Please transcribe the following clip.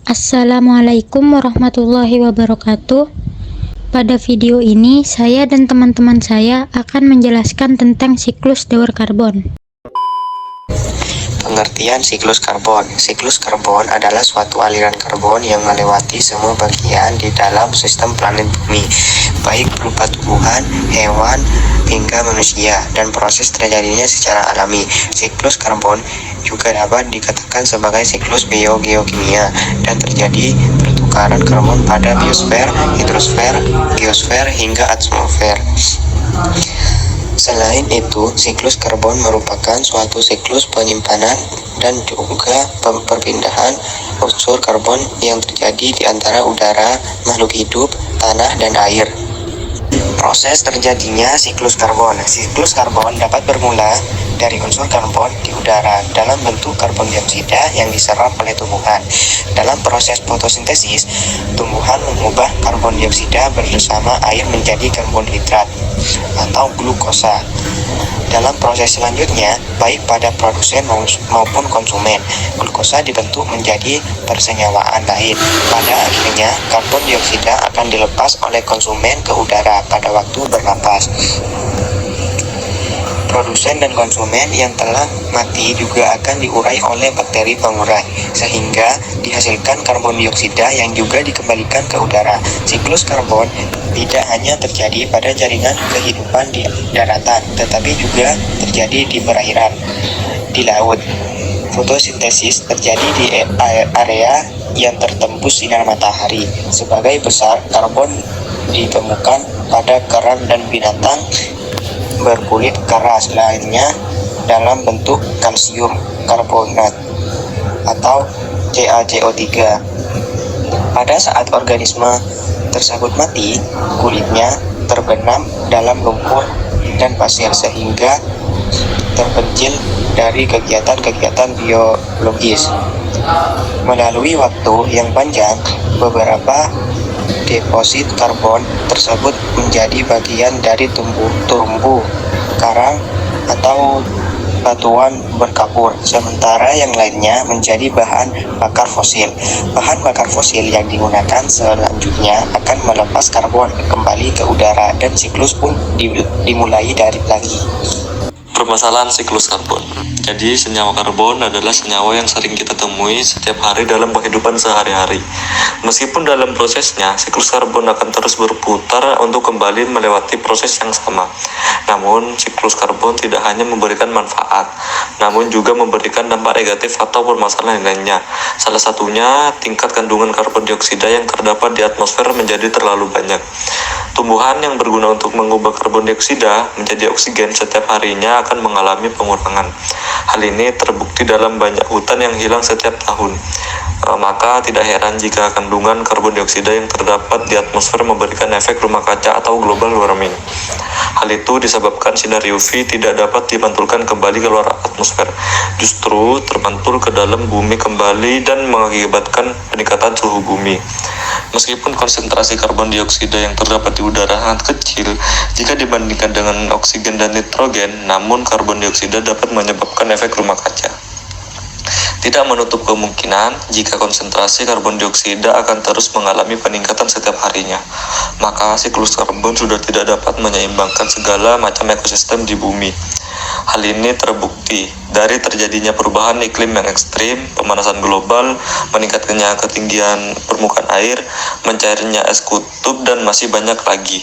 Assalamualaikum warahmatullahi wabarakatuh. Pada video ini, saya dan teman-teman saya akan menjelaskan tentang siklus daur karbon. Pengertian siklus karbon. Siklus karbon adalah suatu aliran karbon yang melewati semua bagian di dalam sistem planet bumi, baik berupa tumbuhan, hewan, hingga manusia, dan proses terjadinya secara alami. Siklus karbon juga dapat dikatakan sebagai siklus biogeokimia dan terjadi pertukaran karbon pada biosfer, hidrosfer, geosfer, hingga atmosfer. Selain itu, siklus karbon merupakan suatu siklus penyimpanan dan juga perpindahan unsur karbon yang terjadi di antara udara, makhluk hidup, tanah, dan air. Proses terjadinya siklus karbon. Siklus karbon dapat bermula dari unsur karbon di udara dalam bentuk karbon dioksida yang diserap oleh tumbuhan. Dalam proses fotosintesis, tumbuhan mengubah karbon dioksida bersama air menjadi karbonhidrat atau glukosa. Dalam proses selanjutnya, baik pada produsen maupun konsumen, glukosa dibentuk menjadi persenyawaan lain. Pada akhirnya, karbon dioksida akan dilepas oleh konsumen ke udara pada waktu bernapas. Produsen dan konsumen yang telah mati juga akan diurai oleh bakteri pengurai, sehingga dihasilkan karbon dioksida yang juga dikembalikan ke udara. Siklus karbon tidak hanya terjadi pada jaringan kehidupan di daratan, tetapi juga terjadi di perairan, di laut. Fotosintesis terjadi di area yang tertembus sinar matahari. Sebagai besar, karbon ditemukan pada kerang dan binatang berkulit keras lainnya dalam bentuk kalsium karbonat atau CaCO3. Pada saat organisme tersebut mati, kulitnya terbenam dalam lumpur dan pasir sehingga terpencil dari kegiatan-kegiatan biologis. Melalui waktu yang panjang, beberapa deposit karbon tersebut menjadi bagian dari terumbu karang atau batuan berkapur, sementara yang lainnya menjadi bahan bakar fosil. Bahan bakar fosil yang digunakan selanjutnya akan melepas karbon kembali ke udara dan siklus pun dimulai dari lagi. Permasalahan siklus karbon. Jadi, senyawa karbon adalah senyawa yang sering kita temui setiap hari dalam kehidupan sehari-hari. Meskipun dalam prosesnya, siklus karbon akan terus berputar untuk kembali melewati proses yang sama. Namun, siklus karbon tidak hanya memberikan manfaat, namun juga memberikan dampak negatif atau permasalahan lainnya. Salah satunya, tingkat kandungan karbon dioksida yang terdapat di atmosfer menjadi terlalu banyak. Tumbuhan yang berguna untuk mengubah karbon dioksida menjadi oksigen setiap harinya akan mengalami pengurangan. Hal ini terbukti dalam banyak hutan yang hilang setiap tahun. Maka tidak heran jika kandungan karbon dioksida yang terdapat di atmosfer memberikan efek rumah kaca atau global warming. Hal itu disebabkan sinar UV tidak dapat dimantulkan kembali ke luar atmosfer, justru terpantul ke dalam bumi kembali dan mengakibatkan peningkatan suhu bumi. Meskipun konsentrasi karbon dioksida yang terdapat di udara sangat kecil jika dibandingkan dengan oksigen dan nitrogen, namun karbon dioksida dapat menyebabkan efek rumah kaca. Tidak menutup kemungkinan jika konsentrasi karbon dioksida akan terus mengalami peningkatan setiap harinya, maka siklus karbon sudah tidak dapat menyeimbangkan segala macam ekosistem di bumi. Hal ini terbukti dari terjadinya perubahan iklim yang ekstrim, pemanasan global, meningkatnya ketinggian permukaan air, mencairnya es kutub, dan masih banyak lagi.